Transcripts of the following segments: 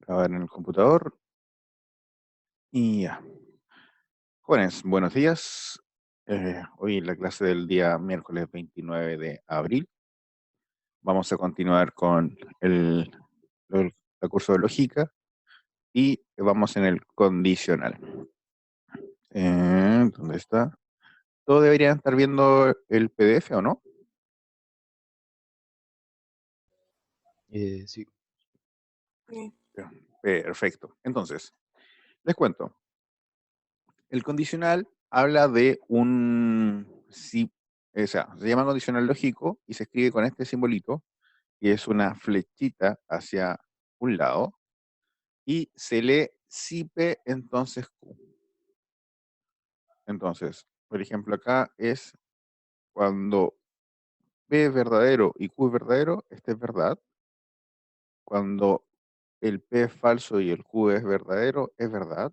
Grabar en el computador y ya. Jóvenes, buenos días. Hoy en la clase del día miércoles 29 de abril vamos a continuar con el curso de lógica y vamos en el condicional. ¿Dónde está? Todos deberían estar viendo el PDF, ¿o no? Sí. Sí. Ya, perfecto. Entonces, les cuento. El condicional habla de un sí, o sea, se llama condicional lógico y se escribe con este simbolito, que es una flechita hacia un lado, y se lee si P, entonces Q. Entonces, por ejemplo, acá es cuando P es verdadero y Q es verdadero, este es verdad. Cuando el P es falso y el Q es verdadero, es verdad.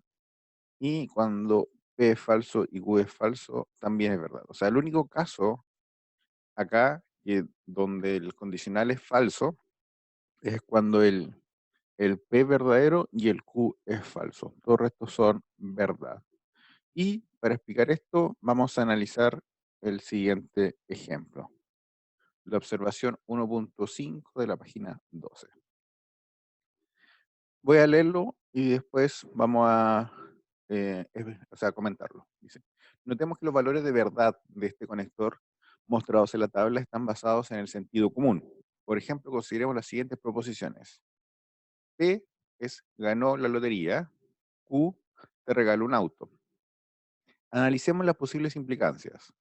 Y cuando P es falso y Q es falso, también es verdad. O sea, el único caso acá que donde el condicional es falso es cuando el P es verdadero y el Q es falso. Todo el resto son verdad. Y para explicar esto, vamos a analizar el siguiente ejemplo. La observación 1.5 de la página 12. Voy a leerlo y después vamos a comentarlo. Dice, notemos que los valores de verdad de este conector mostrados en la tabla están basados en el sentido común. Por ejemplo, consideremos las siguientes proposiciones. P es ganó la lotería, Q te regaló un auto. Analicemos las posibles implicancias.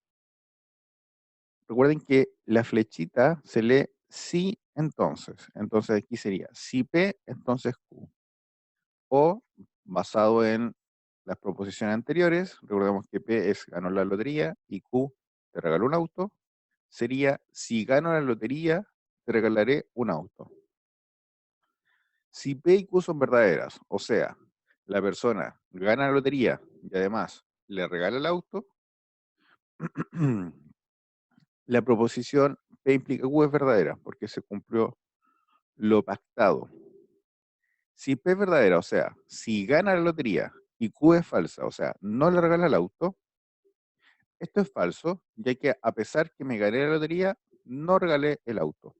Recuerden que la flechita se lee si entonces. Entonces aquí sería si P, entonces Q. O basado en las proposiciones anteriores, recordemos que P es ganó la lotería y Q te regaló un auto. Sería si gano la lotería, te regalaré un auto. Si P y Q son verdaderas, o sea, la persona gana la lotería y además le regala el auto, la proposición P implica Q es verdadera porque se cumplió lo pactado. Si P es verdadera, o sea, si gana la lotería y Q es falsa, o sea, no le regala el auto, esto es falso, ya que a pesar que me gané la lotería, no regalé el auto.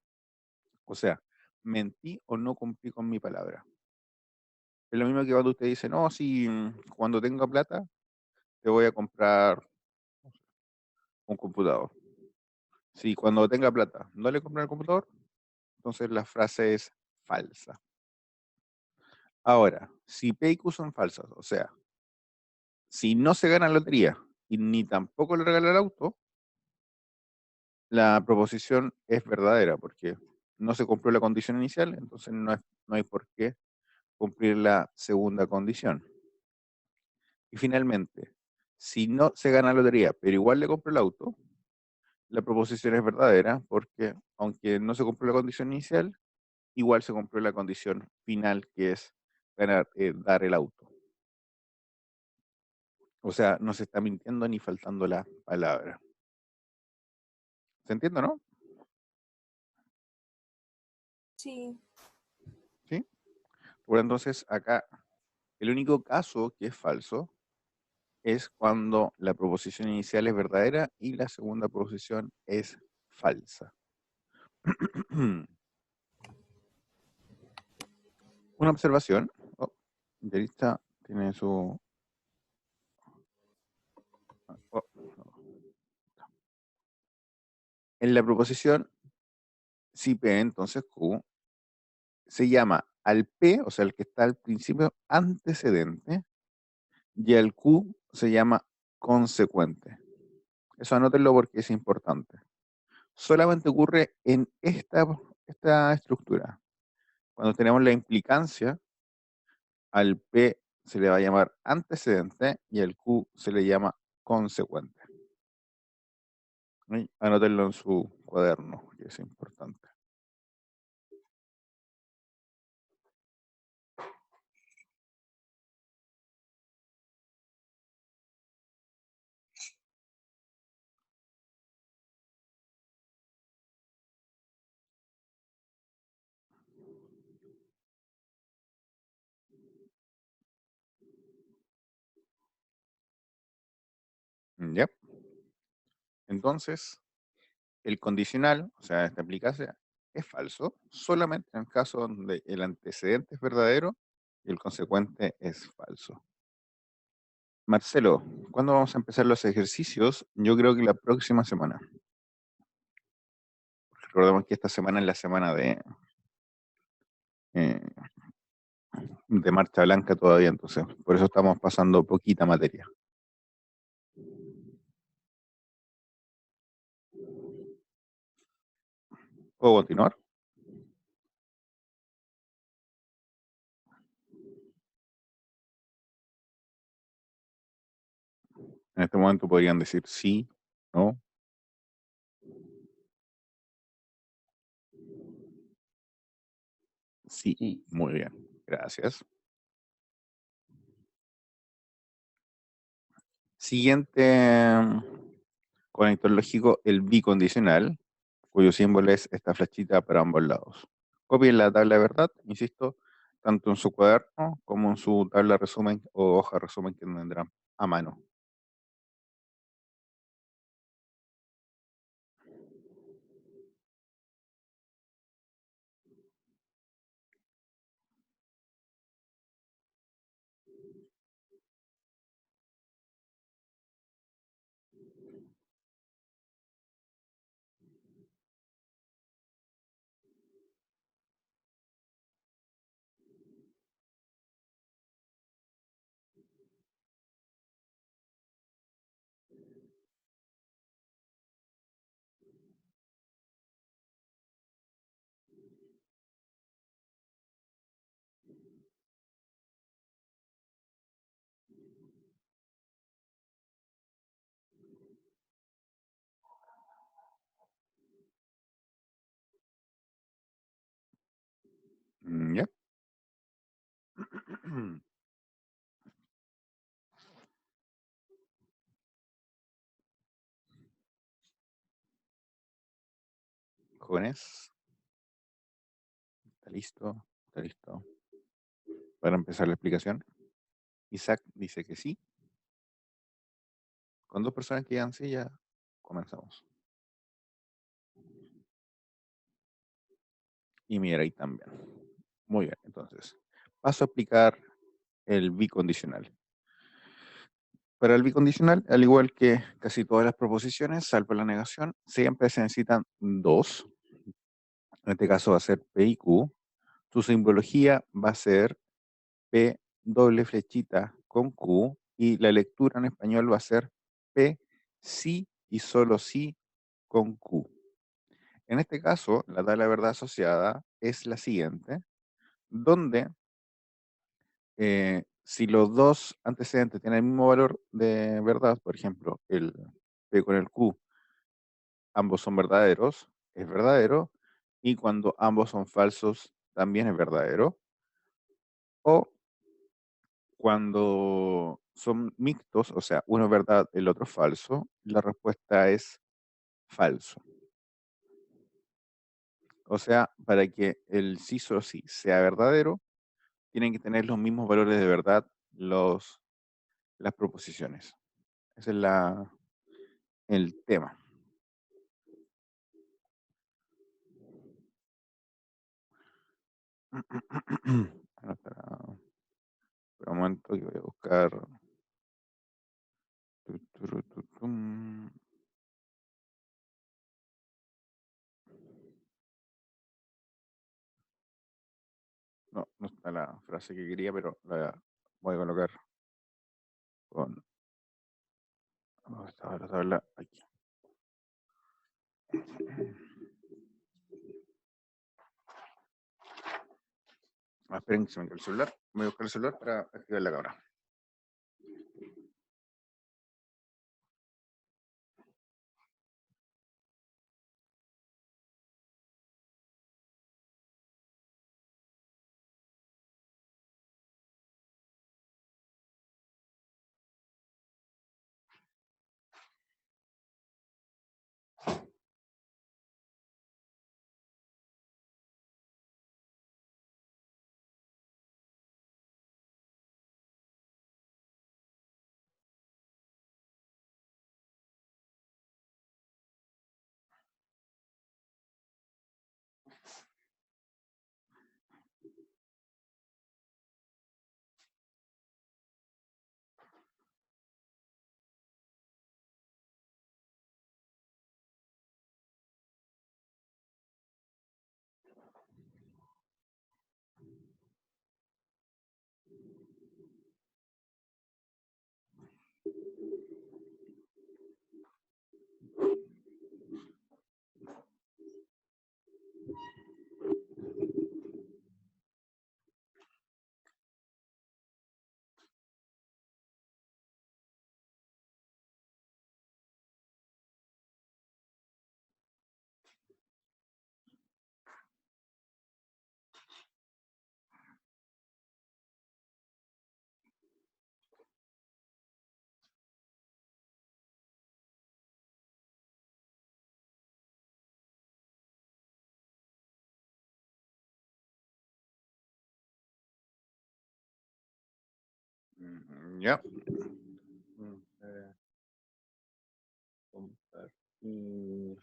O sea, mentí o no cumplí con mi palabra. Es lo mismo que cuando usted dice, no, si cuando tenga plata, te voy a comprar un computador. Si cuando tenga plata no le compran el computador, entonces la frase es falsa. Ahora, si P y Q son falsas, o sea, si no se gana la lotería y ni tampoco le regala el auto, la proposición es verdadera porque no se cumplió la condición inicial, entonces no hay por qué cumplir la segunda condición. Y finalmente, si no se gana la lotería, pero igual le compro el auto, la proposición es verdadera porque aunque no se cumplió la condición inicial, igual se cumplió la condición final que es dar el auto. O sea, no se está mintiendo ni faltando la palabra. ¿Se entiende, no? Sí. ¿Sí? Bueno, entonces acá el único caso que es falso es cuando la proposición inicial es verdadera y la segunda proposición es falsa. Una observación. Oh, Yarista tiene su... oh, no. En la proposición si P, entonces Q, se llama al P, o sea, el que está al principio, antecedente, y al Q se llama consecuente. Eso anótenlo porque es importante. Solamente ocurre en esta estructura. Cuando tenemos la implicancia, al P se le va a llamar antecedente y al Q se le llama consecuente. ¿Sí? Anótenlo en su cuaderno, que es importante. ¿Ya? Entonces, el condicional, o sea, esta implicancia, es falso solamente en el caso donde el antecedente es verdadero y el consecuente es falso. Marcelo, ¿cuándo vamos a empezar los ejercicios? Yo creo que la próxima semana. Recordemos que esta semana es la semana eh, de marcha blanca todavía, entonces por eso estamos pasando poquita materia. ¿Puedo continuar? En este momento podrían decir sí, no. Sí, Sí. muy bien, gracias. Siguiente conector lógico, el bicondicional, cuyo símbolo es esta flechita para ambos lados. Copien la tabla de verdad, insisto, tanto en su cuaderno como en su tabla de resumen o hoja de resumen que tendrán a mano. ¿Ya? Jóvenes, ¿está listo? ¿Está listo para empezar la explicación? Isaac dice que sí. Con dos personas que digan sí, ya comenzamos. Y mira ahí también. Muy bien, entonces, paso a explicar el bicondicional. Para el bicondicional, al igual que casi todas las proposiciones, salvo la negación, siempre se necesitan dos. En este caso va a ser P y Q. Su simbología va a ser P doble flechita con Q y la lectura en español va a ser P sí y solo sí con Q. En este caso, la tabla de verdad asociada es la siguiente, donde si los dos antecedentes tienen el mismo valor de verdad, por ejemplo, el P con el Q, ambos son verdaderos, es verdadero, y cuando ambos son falsos, también es verdadero. O cuando son mixtos, o sea, uno es verdad, el otro es falso, la respuesta es falso. O sea, para que el sí solo sí sea verdadero, tienen que tener los mismos valores de verdad las proposiciones. Ese es el tema. Espera un momento que voy a buscar. No, no está la frase que quería, pero la voy a colocar con. ¿Dónde estaba la tabla? Aquí. Esperen que se me quede el celular. Voy a buscar el celular para activar la cámara. Ya. Compartir.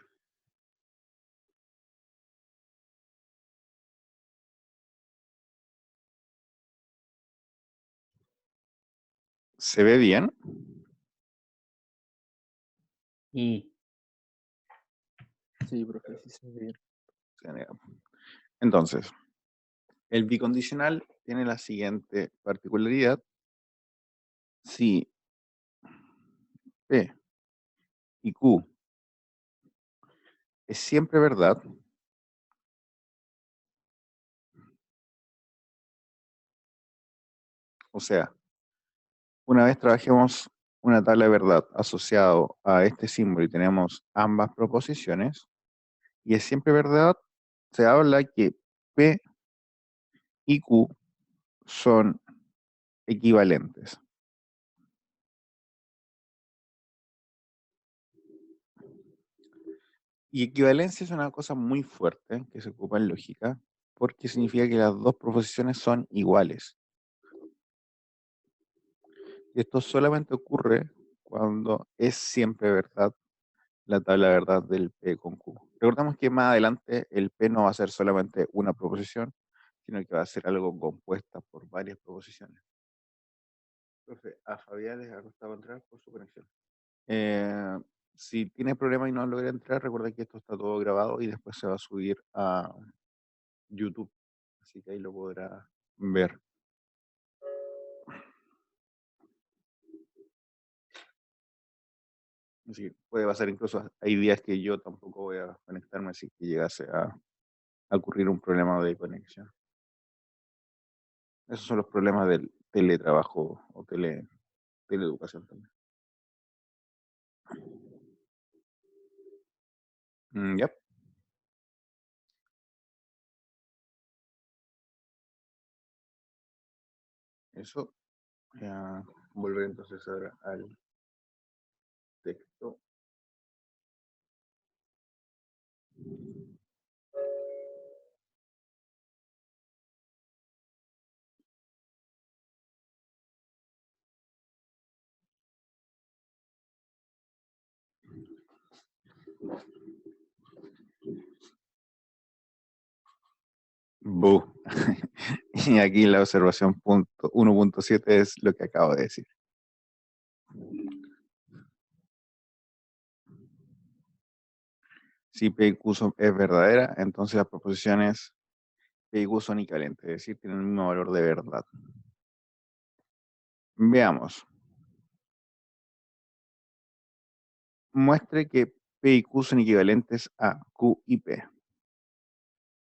¿Se ve bien? Y sí, profe, sí se ve bien. Entonces, el bicondicional tiene la siguiente particularidad. Si P y Q es siempre verdad, o sea, una vez trabajemos una tabla de verdad asociado a este símbolo y tenemos ambas proposiciones, y es siempre verdad, se habla que P y Q son equivalentes. Y equivalencia es una cosa muy fuerte que se ocupa en lógica, porque significa que las dos proposiciones son iguales. Y esto solamente ocurre cuando es siempre verdad la tabla de verdad del P con Q. Recordemos que más adelante el P no va a ser solamente una proposición, sino que va a ser algo compuesta por varias proposiciones. Profe, a Fabián les ha costado entrar por su conexión. Si tiene problemas y no logra entrar, recuerda que esto está todo grabado y después se va a subir a YouTube. Así que ahí lo podrá ver. Así que puede pasar incluso, hay días que yo tampoco voy a conectarme si que llegase a ocurrir un problema de conexión. Esos son los problemas del teletrabajo o teleeducación también. Yep. Eso. Volver entonces ahora al texto. Bu. Y aquí la observación 1.7 es lo que acabo de decir. Si P y Q es verdadera, entonces las proposiciones P y Q son equivalentes, es decir, tienen el mismo valor de verdad. Veamos. Muestre que P y Q son equivalentes a Q y P.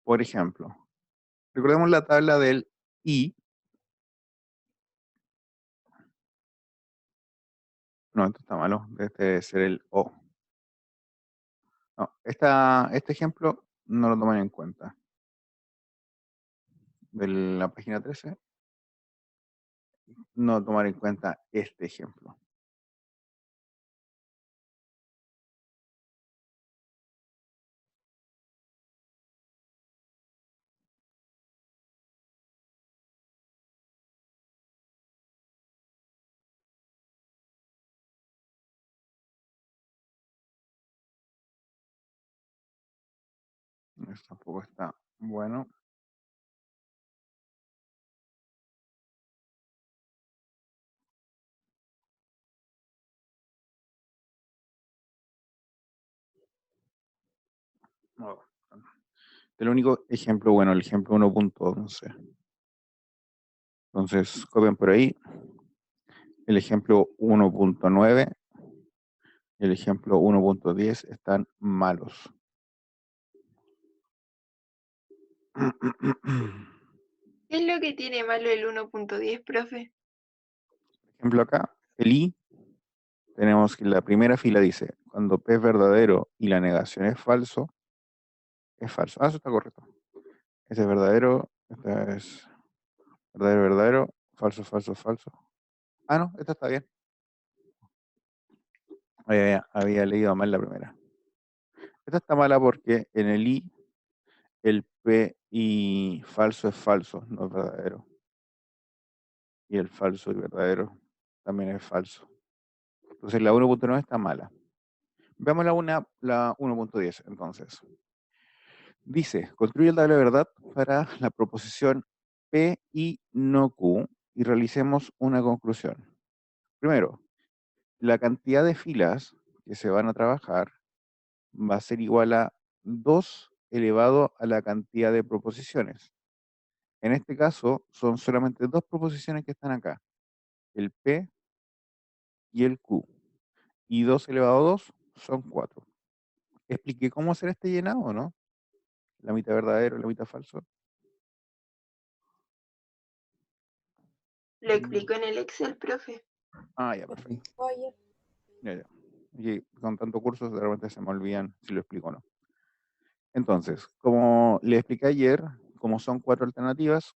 Por ejemplo, recordemos la tabla del I. No, esto está malo. Este debe ser el O. No, este ejemplo no lo toman en cuenta. De la página 13, no tomar en cuenta este ejemplo. Esto tampoco está bueno. No. El único ejemplo bueno, el ejemplo 1.11. Entonces, copian por ahí. El ejemplo 1.9 y el ejemplo 1.10 están malos. ¿Qué es lo que tiene malo el 1.10, profe? Por ejemplo, acá, el I, tenemos que la primera fila dice, cuando P es verdadero y la negación es falso, es falso. Ah, eso está correcto. Ese es verdadero, esta es verdadero, verdadero, falso, falso, falso. Ah, no, esta está bien. Había leído mal la primera. Esta está mala porque en el I, el P y falso es falso, no es verdadero. Y el falso y verdadero también es falso. Entonces la 1.9 está mala. Veamos la 1.10 entonces. Dice, construye la tabla de verdad para la proposición P y no Q y realicemos una conclusión. Primero, la cantidad de filas que se van a trabajar va a ser igual a 2 elevado a la cantidad de proposiciones. En este caso, son solamente dos proposiciones que están acá, el P y el Q. Y 2 elevado a 2 son 4. ¿Expliqué cómo hacer este llenado o no? La mitad verdadero, la mitad falso. Lo explico en el Excel, profe. Ah, ya, perfecto. Ya, ya. Y con tantos cursos de repente se me olvidan si lo explico o no. Entonces, como le expliqué ayer, como son 4 alternativas,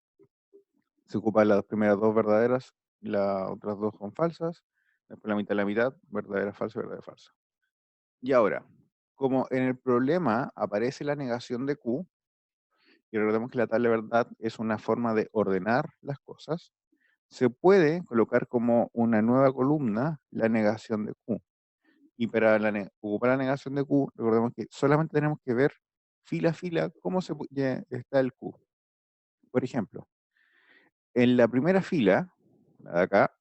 se ocupan las primeras 2 verdaderas y las otras 2 son falsas. Después la mitad, verdadera, falsa, verdadera, falsa. Y ahora, como en el problema aparece la negación de Q, y recordemos que la tabla de verdad es una forma de ordenar las cosas, se puede colocar como una nueva columna la negación de Q. Y para ocupar la negación de Q, recordemos que solamente tenemos que ver fila a fila cómo ya está el Q. Por ejemplo, en la primera fila, la de acá,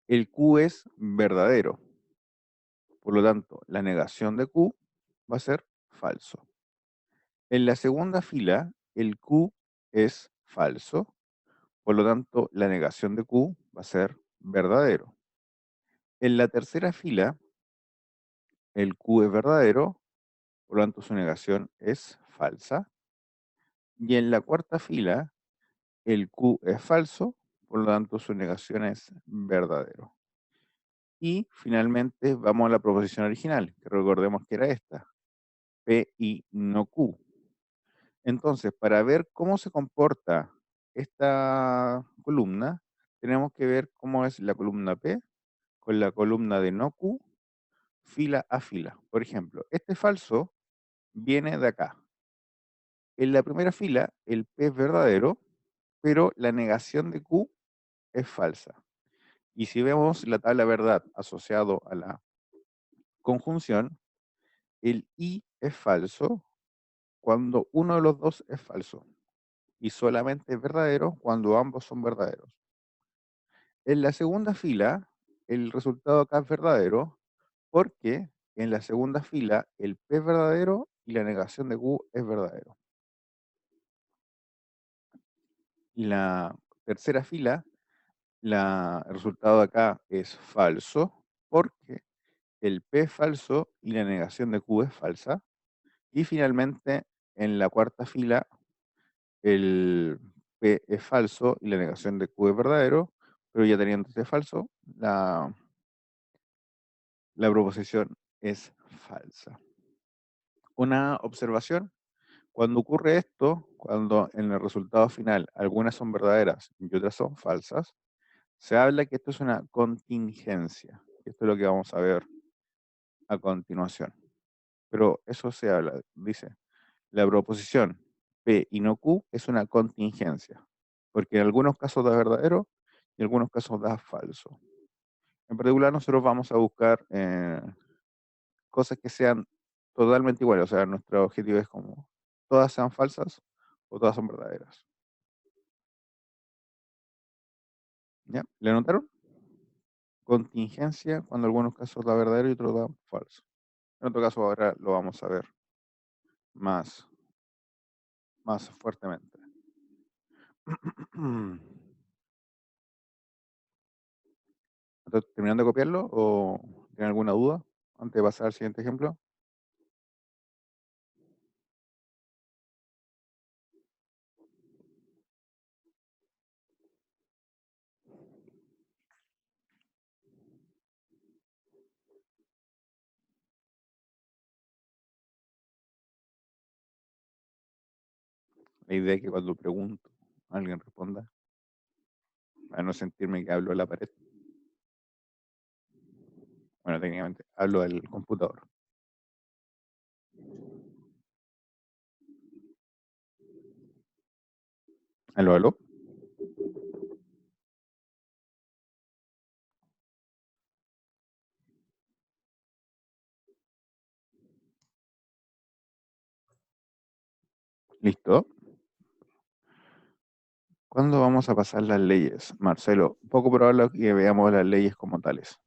el Q es verdadero. Por lo tanto, la negación de Q va a ser falso. En la segunda fila, el Q es falso. Por lo tanto, la negación de Q va a ser verdadero. En la tercera fila, el Q es verdadero, por lo tanto su negación es falsa. Y en la cuarta fila, el Q es falso, por lo tanto su negación es verdadero. Y finalmente vamos a la proposición original, que recordemos que era esta, P y no Q. Entonces, para ver cómo se comporta esta columna, tenemos que ver cómo es la columna P con la columna de no Q, fila a fila. Por ejemplo, este falso viene de acá. En la primera fila, el P es verdadero, pero la negación de Q es falsa. Y si vemos la tabla verdad asociado a la conjunción, el I es falso cuando uno de los dos es falso. Y solamente es verdadero cuando ambos son verdaderos. En la segunda fila, el resultado acá es verdadero porque en la segunda fila el P es verdadero y la negación de Q es verdadero. La tercera fila, el resultado de acá es falso porque el P es falso y la negación de Q es falsa. Y finalmente, en la cuarta fila, el P es falso y la negación de Q es verdadero, pero ya teniendo este falso, la proposición es falsa. Una observación, cuando ocurre esto, cuando en el resultado final algunas son verdaderas y otras son falsas, se habla que esto es una contingencia. Esto es lo que vamos a ver a continuación. Pero eso se habla, dice, la proposición P y no Q es una contingencia, porque en algunos casos da verdadero y en algunos casos da falso. En particular nosotros vamos a buscar cosas que sean totalmente iguales, o sea, nuestro objetivo es como todas sean falsas o todas son verdaderas. ¿Ya? ¿Le notaron? Contingencia cuando en algunos casos da verdadero y otros da falso. En otro caso ahora lo vamos a ver más fuertemente. ¿Estás terminando de copiarlo o tienen alguna duda antes de pasar al siguiente ejemplo? La idea es que cuando pregunto, alguien responda, para no sentirme que hablo a la pared. Bueno, técnicamente hablo al computador. ¿Aló, aló? ¿Listo? ¿Cuándo vamos a pasar las leyes? Marcelo, poco probable que veamos las leyes como tales.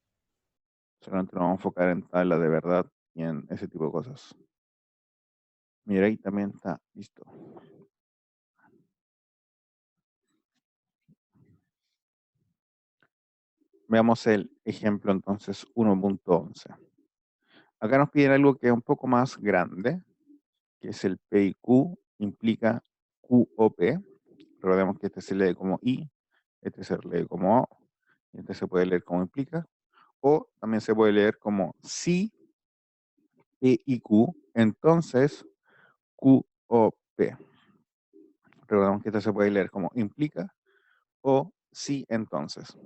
Solamente nos vamos a enfocar en tablas de verdad y en ese tipo de cosas. Mira, ahí también está. Listo. Veamos el ejemplo entonces 1.11. Acá nos piden algo que es un poco más grande, que es el P y Q, implica Q o P. Recordemos que este se lee como I, este se lee como O, y este se puede leer como implica, o también se puede leer como si P y Q, entonces Q o P. Recordemos que este se puede leer como implica o si entonces.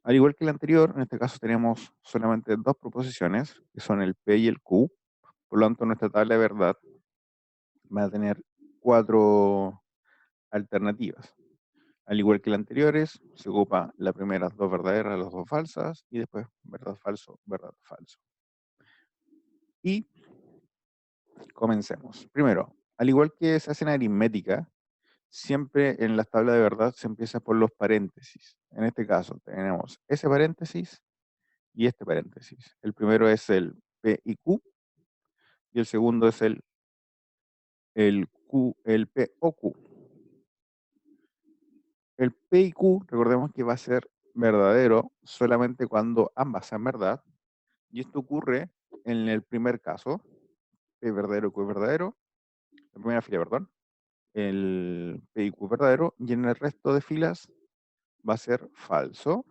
Al igual que el anterior, en este caso tenemos solamente dos proposiciones, que son el P y el Q. Por lo tanto, nuestra tabla de verdad va a tener 4 alternativas. Al igual que las anteriores, se ocupa las primeras 2 verdaderas, las 2 falsas, y después verdad, falso, verdad, falso. Y comencemos. Primero, al igual que se hace en aritmética, siempre en las tablas de verdad se empieza por los paréntesis. En este caso tenemos ese paréntesis y este paréntesis. El primero es el P y Q, y el segundo es el P o Q. El P y Q, recordemos que va a ser verdadero solamente cuando ambas sean verdad, y esto ocurre en el primer caso, P verdadero, Q verdadero, la primera fila, perdón, el P y Q verdadero, y en el resto de filas va a ser falso.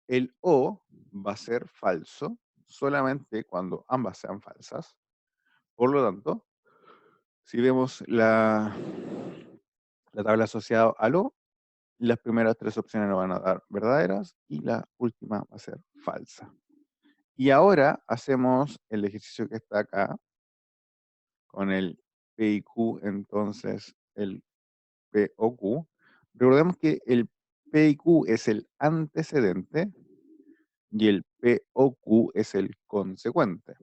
El O va a ser falso solamente cuando ambas sean falsas. Por lo tanto, si vemos la tabla asociada al O, las primeras 3 opciones nos van a dar verdaderas y la última va a ser falsa. Y ahora hacemos el ejercicio que está acá con el P y Q, entonces el P o Q. Recordemos que el P y Q es el antecedente y el P o Q es el consecuente.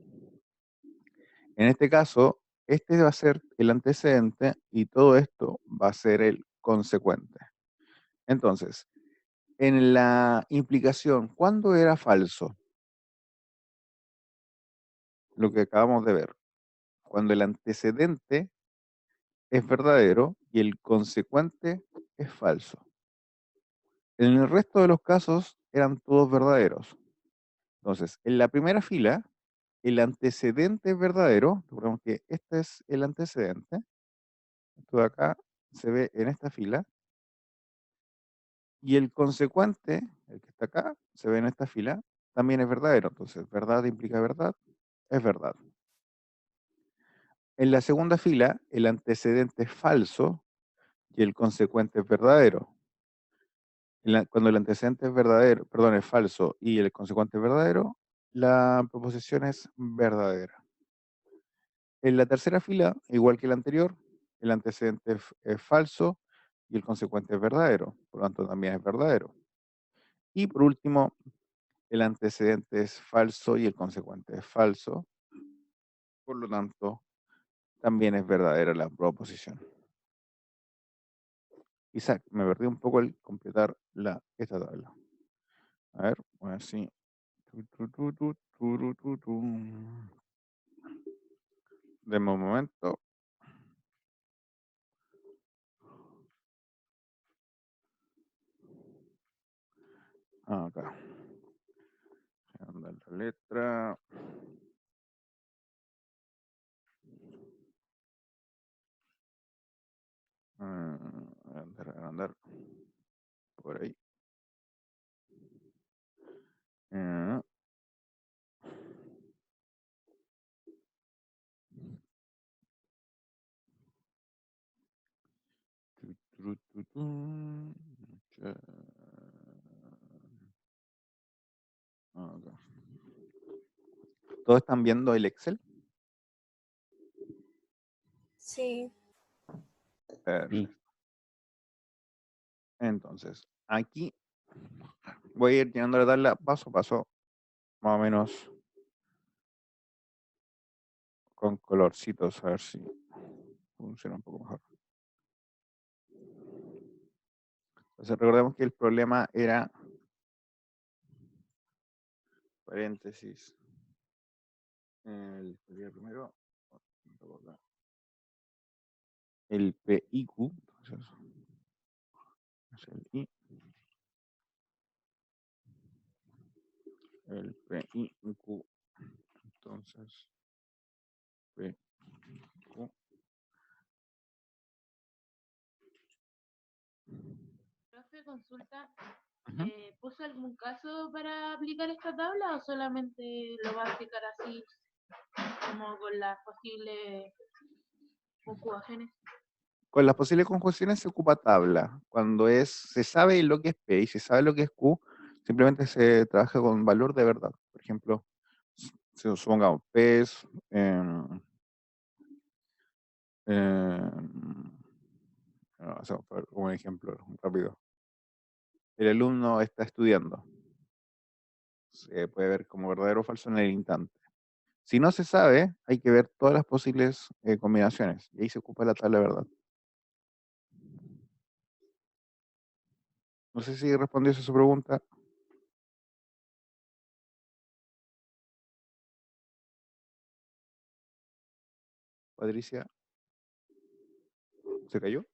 En este caso, este va a ser el antecedente y todo esto va a ser el consecuente. Entonces, en la implicación, ¿cuándo era falso? Lo que acabamos de ver. Cuando el antecedente es verdadero y el consecuente es falso. En el resto de los casos eran todos verdaderos. Entonces, en la primera fila, el antecedente es verdadero. Recordemos que este es el antecedente. Esto de acá se ve en esta fila. Y el consecuente, el que está acá, se ve en esta fila, también es verdadero. Entonces, verdad implica verdad, es verdad. En la segunda fila, el antecedente es falso y el consecuente es verdadero. Cuando el antecedente es verdadero, perdón, es falso y el consecuente es verdadero, la proposición es verdadera. En la tercera fila, igual que la anterior, el antecedente es falso y el consecuente es verdadero, por lo tanto también es verdadero. Y por último, el antecedente es falso y el consecuente es falso, por lo tanto también es verdadera la proposición. Isaac, me perdí un poco al completar esta tabla. A ver, bueno, sí. Deme un momento. Acá. Anda la letra. Andar. Por ahí. Eh, acá. ¿Todos están viendo el Excel? Sí. Perfecto. Entonces, aquí voy a ir llenando la tabla paso a paso, más o menos con colorcitos, a ver si funciona un poco mejor. Entonces recordemos que el problema era paréntesis. Sería primero el PIQ, entonces es el I, el PIQ, entonces PQ. Profe, consulta, Ujú. ¿puso algún caso para aplicar esta tabla o solamente lo va a aplicar así, como con las posibles conjugaciones? Con las posibles conjunciones se ocupa tabla. Cuando se sabe lo que es P y se sabe lo que es Q, simplemente se trabaja con valor de verdad. Por ejemplo, supongamos P es vamos a ver un ejemplo rápido. El alumno está estudiando. Se puede ver como verdadero o falso en el instante. Si no se sabe, hay que ver todas las posibles combinaciones. Y ahí se ocupa la tabla de verdad. No sé si respondió a su pregunta. Patricia. ¿Se cayó?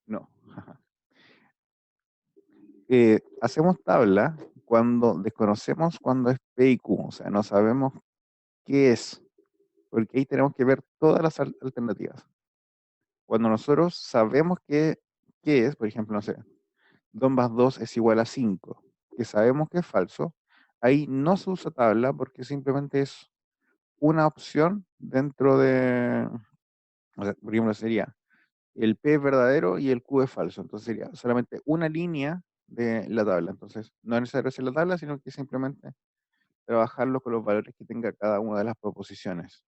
No. Hacemos tabla cuando desconocemos cuando es P y Q, o sea, no sabemos qué es, porque ahí tenemos que ver todas las alternativas. Cuando nosotros sabemos qué es, por ejemplo, no sé, 2 más 2 es igual a 5, que sabemos que es falso, ahí no se usa tabla porque simplemente es una opción dentro de, o sea, por ejemplo, sería el P es verdadero y el Q es falso. Entonces sería solamente una línea de la tabla. Entonces no es necesario hacer la tabla, sino que simplemente trabajarlo con los valores que tenga cada una de las proposiciones.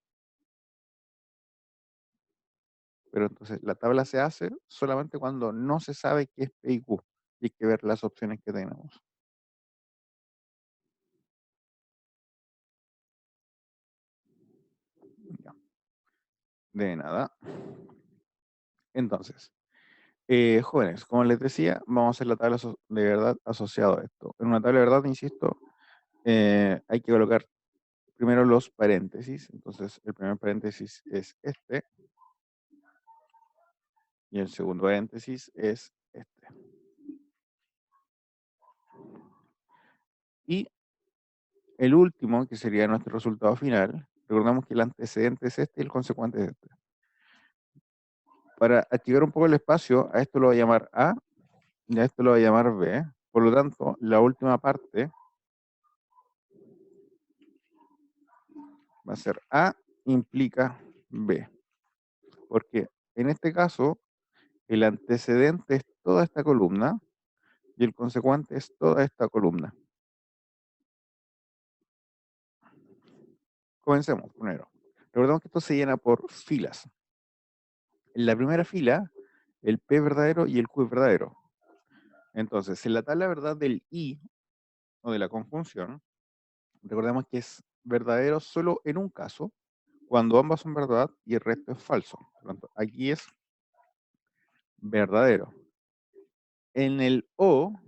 Pero entonces la tabla se hace solamente cuando no se sabe qué es P y Q. Y hay que ver las opciones que tenemos. Ya. De nada. Entonces, jóvenes, como les decía, vamos a hacer la tabla de verdad asociado a esto. En una tabla de verdad, insisto, hay que colocar primero los paréntesis. Entonces, el primer paréntesis es este. Y el segundo paréntesis es este. Y el último, que sería nuestro resultado final, recordamos que el antecedente es este y el consecuente es este. Para activar un poco el espacio, a esto lo voy a llamar A y a esto lo voy a llamar B. Por lo tanto, la última parte va a ser A implica B. Porque en este caso, el antecedente es toda esta columna y el consecuente es toda esta columna. Comencemos primero. Recordemos que esto se llena por filas. En la primera fila, el P es verdadero y el Q es verdadero. Entonces, en la tabla verdad del I o de la conjunción, recordemos que es verdadero solo en un caso, cuando ambas son verdad y el resto es falso. Por lo tanto, aquí es verdadero. En el O,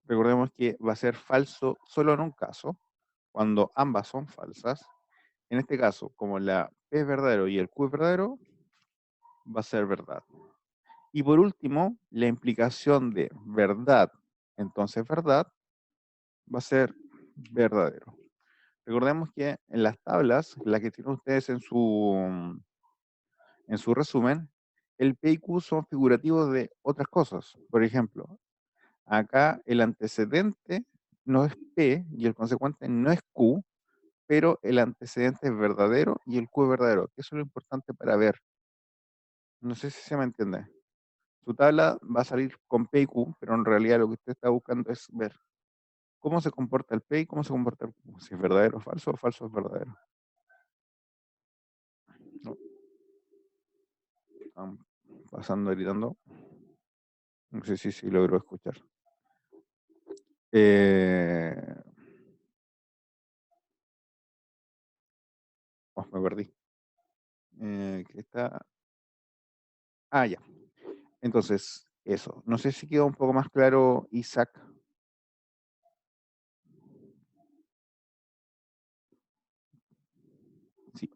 recordemos que va a ser falso solo en un caso, cuando ambas son falsas. En este caso, como la P es verdadero y el Q es verdadero, va a ser verdad. Y por último, la implicación de verdad, entonces verdad, va a ser verdadero. Recordemos que en las tablas, las que tienen ustedes en su resumen, el P y Q son figurativos de otras cosas. Por ejemplo, acá el antecedente no es P y el consecuente no es Q, pero el antecedente es verdadero y el Q es verdadero. Eso es lo importante para ver. No sé si se me entiende. Su tabla va a salir con P y Q, pero en realidad lo que usted está buscando es ver cómo se comporta el P y cómo se comporta el Q. Si es verdadero o falso es verdadero. No. Están pasando, gritando. No sé si logro escuchar. Me perdí. ¿Qué está? Ah, ya. Entonces, eso. No sé si quedó un poco más claro, Isaac. Sí.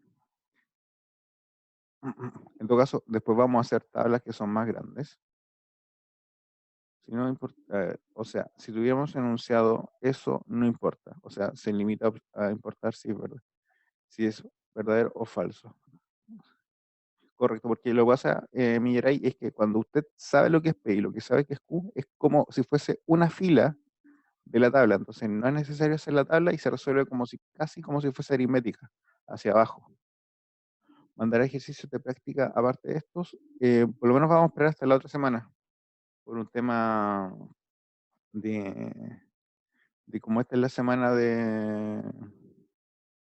En todo caso, después vamos a hacer tablas que son más grandes. Si no importa, o sea, si tuviéramos enunciado eso, no importa. O sea, se limita a importar si es verdad, si es verdadero o falso. Correcto, porque lo que pasa, Milleray, es que cuando usted sabe lo que es P y lo que sabe que es Q, es como si fuese una fila de la tabla. Entonces no es necesario hacer la tabla y se resuelve como si, casi como si fuese aritmética, hacia abajo. Mandar ejercicios de práctica aparte de estos, por lo menos vamos a esperar hasta la otra semana, por un tema de como esta es la semana de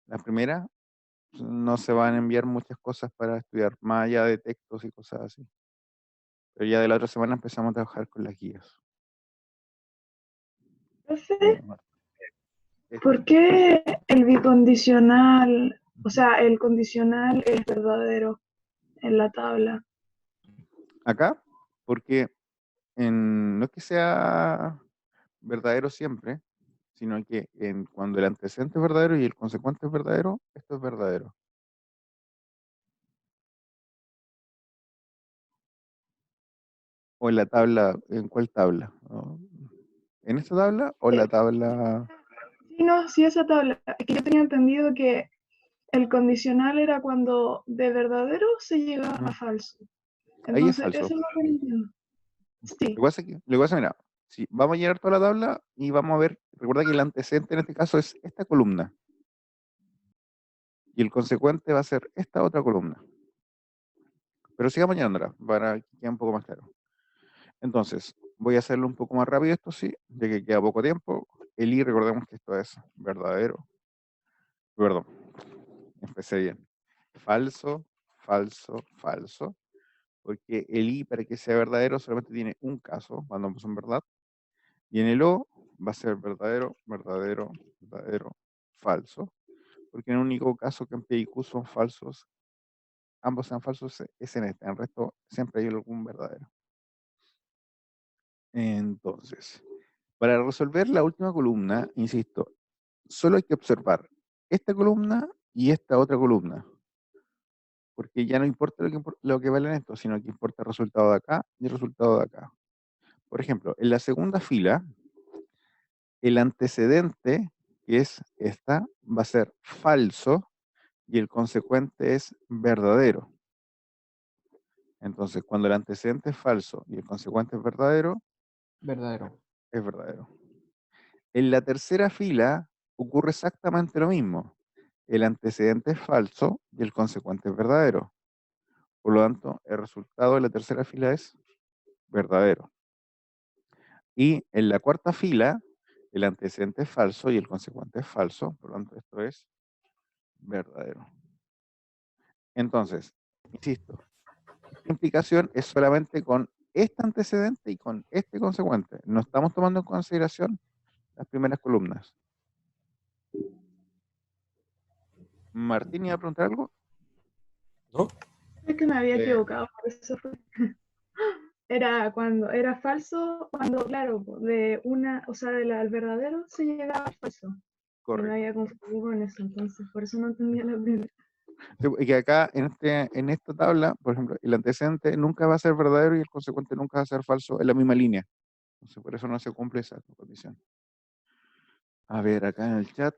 la primera, no se van a enviar muchas cosas para estudiar, más allá de textos y cosas así. Pero ya de la otra semana empezamos a trabajar con las guías. Profe, Este, ¿por qué el bicondicional, o sea, el condicional es verdadero en la tabla? acá, porque no es que sea verdadero siempre, sino que cuando el antecedente es verdadero y el consecuente es verdadero, esto es verdadero. O en la tabla, ¿en cuál tabla? ¿No? ¿En esta tabla o en la tabla? Sí, no, sí, esa tabla. Es que yo tenía entendido que el condicional era cuando de verdadero se llega a falso. Ahí es Entonces, falso. eso es lo que no entiendo. Sí, Lo que pasa, mira, si vamos a llenar toda la tabla y vamos a ver, recuerda que el antecedente en este caso es esta columna y el consecuente va a ser esta otra columna. Pero sigamos llenándola para que quede un poco más claro. Entonces, voy a hacerlo un poco más rápido esto sí, ya que queda poco tiempo. El I, recordemos que esto es verdadero. Perdón, empecé bien. Falso, falso, falso. Porque el I, para que sea verdadero, solamente tiene un caso, cuando ambos son verdad. Y en el O va a ser verdadero, verdadero, verdadero, falso. Porque en el único caso que en P y Q son falsos, ambos sean falsos, es en este. En el resto siempre hay algún verdadero. Entonces, para resolver la última columna, insisto, solo hay que observar esta columna y esta otra columna. Porque ya no importa lo que valen estos, sino que importa el resultado de acá y el resultado de acá. Por ejemplo, en la segunda fila, el antecedente, que es esta, va a ser falso y el consecuente es verdadero. Entonces, cuando el antecedente es falso y el consecuente es verdadero, Verdadero. es verdadero. En la tercera fila ocurre exactamente lo mismo. El antecedente es falso y el consecuente es verdadero. Por lo tanto, el resultado de la tercera fila es verdadero. Y en la cuarta fila, el antecedente es falso y el consecuente es falso. Por lo tanto, esto es verdadero. Entonces, insisto, esta implicación es solamente con este antecedente y con este consecuente. No estamos tomando en consideración las primeras columnas. Martín, ¿iba a preguntar algo? ¿No? es que me había equivocado, por eso fue. Era cuando era falso, cuando, claro, de una, o sea, del verdadero se llegaba al falso. Y me Correcto. había confundido con eso, entonces, por eso no entendía la primera. Sí, y que acá, en esta tabla, por ejemplo, el antecedente nunca va a ser verdadero y el consecuente nunca va a ser falso en la misma línea. Entonces, por eso no se cumple esa condición. A ver, acá en el chat.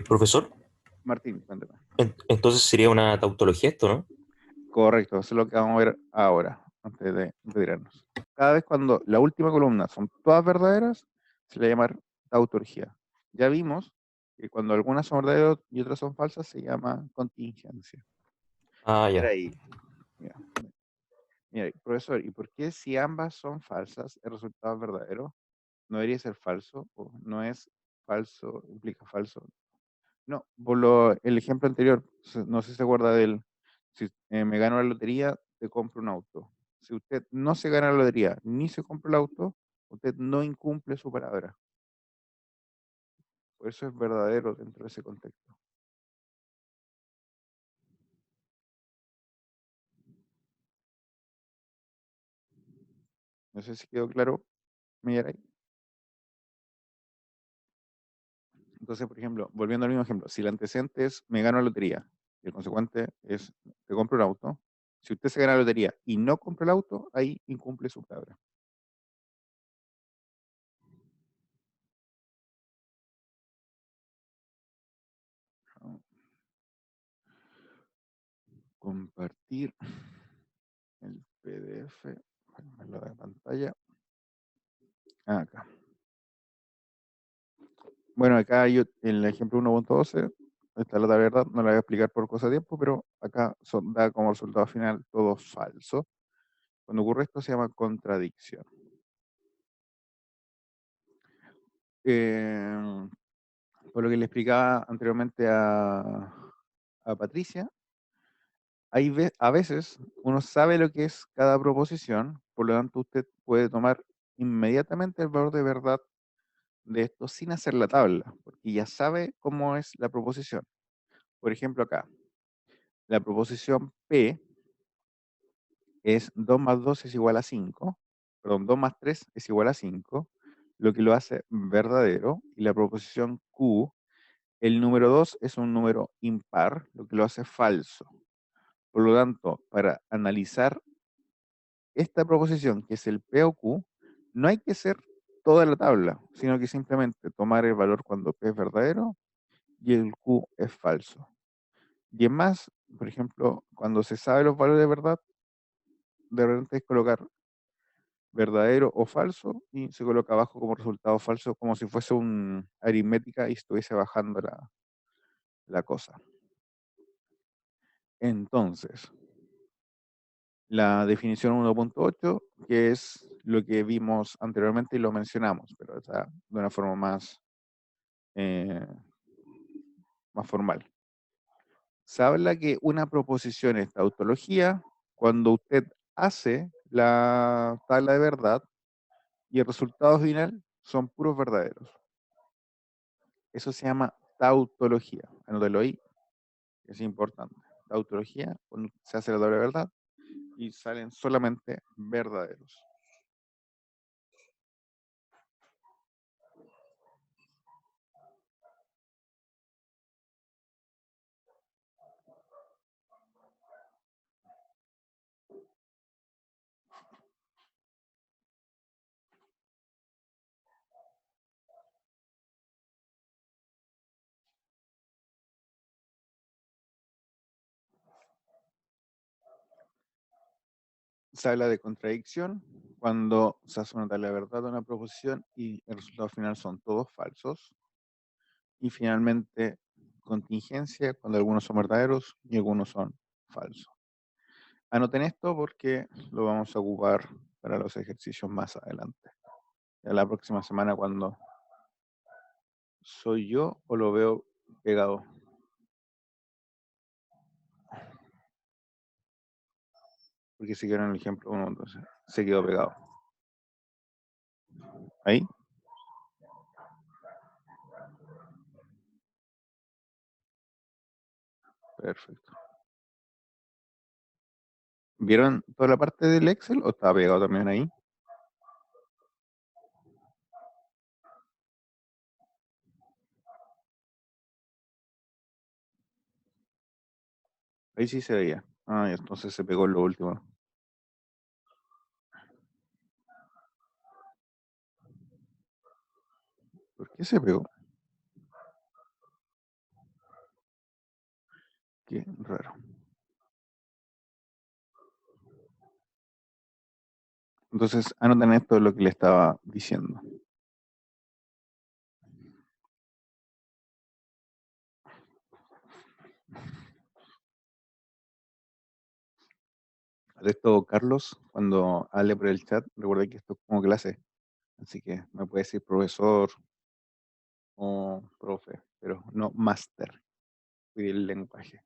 Profesor, Martín, cuéntame. entonces sería una tautología esto, ¿no? Correcto, eso es lo que vamos a ver ahora, antes de retirarnos. Cada vez cuando la última columna son todas verdaderas, se le llama tautología. Ya vimos que cuando algunas son verdaderas y otras son falsas, se llama contingencia. Ah, ya. Era ahí. Mira, profesor, ¿y por qué si ambas son falsas, el resultado es verdadero? ¿No debería ser falso? ¿O no es falso, implica falso? No, el ejemplo anterior, no sé si se acuerda del, si me gano la lotería, te compro un auto. Si usted no se gana la lotería ni se compra el auto, usted no incumple su palabra. Por eso es verdadero dentro de ese contexto. No sé si quedó claro, Millaray. Entonces, por ejemplo, volviendo al mismo ejemplo, si el antecedente es me gano la lotería y el consecuente es te compro un auto, si usted se gana la lotería y no compra el auto, ahí incumple su palabra. Compartir el PDF, la de pantalla. Acá. Bueno, acá yo en el ejemplo 1.12, esta es la verdad, no la voy a explicar por cosa de tiempo, pero acá da como resultado final todo falso. Cuando ocurre esto se llama contradicción. Por lo que le explicaba anteriormente a Patricia, a veces uno sabe lo que es cada proposición, por lo tanto usted puede tomar inmediatamente el valor de verdad de esto sin hacer la tabla, porque ya sabe cómo es la proposición. Por ejemplo, acá, la proposición P es 2 más 2 es igual a 5, perdón, 2 más 3 es igual a 5, lo que lo hace verdadero, y la proposición Q, el número 2 es un número impar, lo que lo hace falso. Por lo tanto, para analizar esta proposición, que es el P o Q, no hay que hacer toda la tabla, sino que simplemente tomar el valor cuando P es verdadero y el Q es falso. Y es más, por ejemplo, cuando se sabe los valores de verdad, de repente es colocar verdadero o falso y se coloca abajo como resultado falso, como si fuese una aritmética y estuviese bajando la cosa. Entonces, la definición 1.8, que es lo que vimos anteriormente y lo mencionamos, pero está de una forma más formal. Se habla que una proposición es tautología cuando usted hace la tabla de verdad y el resultado final son puros verdaderos. Eso se llama tautología. Anótelo ahí, es importante. Tautología, cuando se hace la tabla de verdad y salen solamente verdaderos. Se habla de contradicción cuando se hace una tabla de verdad de una proposición y el resultado final son todos falsos. Y finalmente, contingencia cuando algunos son verdaderos y algunos son falsos. Anoten esto porque lo vamos a ocupar para los ejercicios más adelante. Ya la próxima semana cuando soy yo o lo veo pegado. Porque si quieren el ejemplo 1, entonces se quedó pegado. ¿Ahí? Perfecto. ¿Vieron toda la parte del Excel o estaba pegado también ahí? Ahí sí se veía. Ah, entonces se pegó en lo último. ¿Por qué se pegó? Qué raro. Entonces, anoten esto de lo que le estaba diciendo. De esto, Carlos, cuando hable por el chat, recuerda que esto es como clase. Así que me puede decir profesor o profe, pero no máster. Cuide el lenguaje.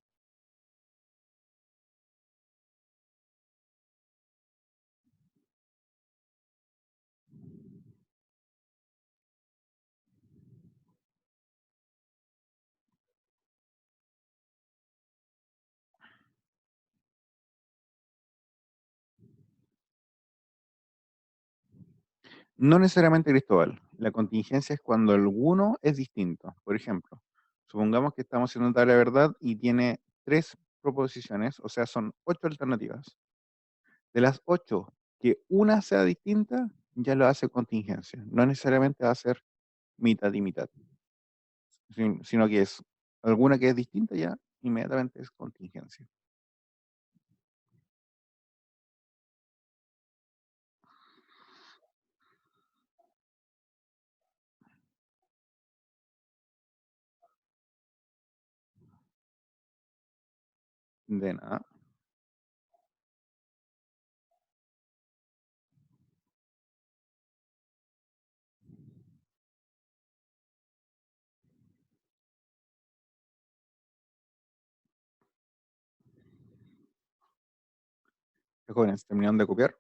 No necesariamente, Cristóbal. La contingencia es cuando alguno es distinto. Por ejemplo, supongamos que estamos haciendo una tabla de verdad y tiene 3 proposiciones, o sea, son 8 alternativas. De las 8, que una sea distinta, ya lo hace contingencia. No necesariamente va a ser mitad y mitad, sino que es alguna que es distinta, ya inmediatamente es contingencia. De nada. Jóvenes, ¿terminaron de copiar?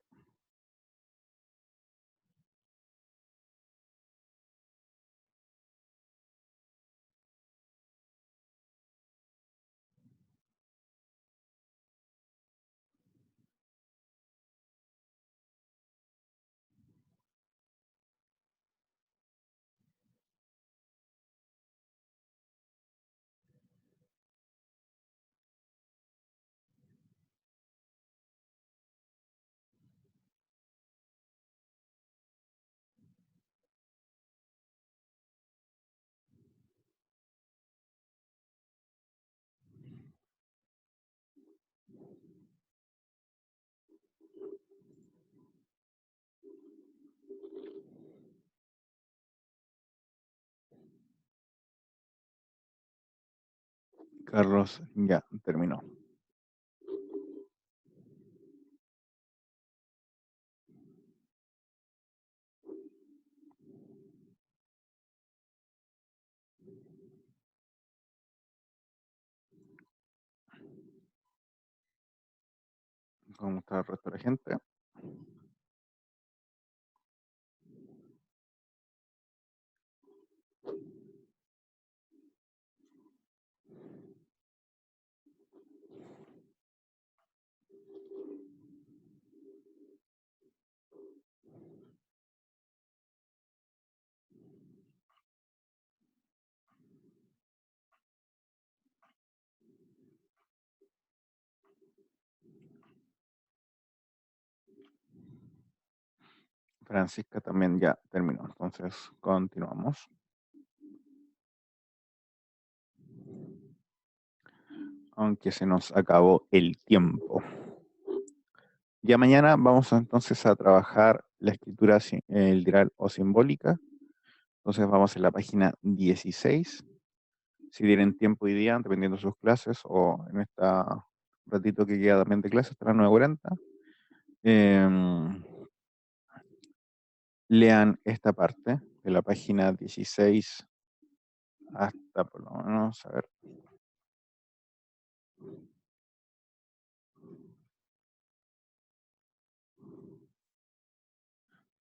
Carlos ya terminó. ¿Cómo está el resto de la gente? Francisca también ya terminó. Entonces, continuamos. Aunque se nos acabó el tiempo. Ya mañana vamos entonces a trabajar la escritura literal o simbólica. Entonces vamos en la página 16. Si tienen tiempo hoy día, dependiendo de sus clases, o en esta ratito que queda también de clase, hasta las 9:40, lean esta parte de la página 16 hasta por lo menos, a ver.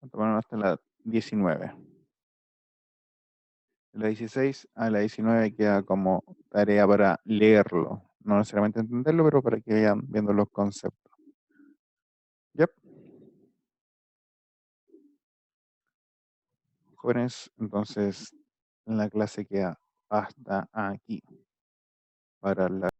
Hasta la 19. De la 16 a la 19 queda como tarea para leerlo. No necesariamente entenderlo, pero para que vayan viendo los conceptos. Yep. Jóvenes, entonces la clase queda hasta aquí para la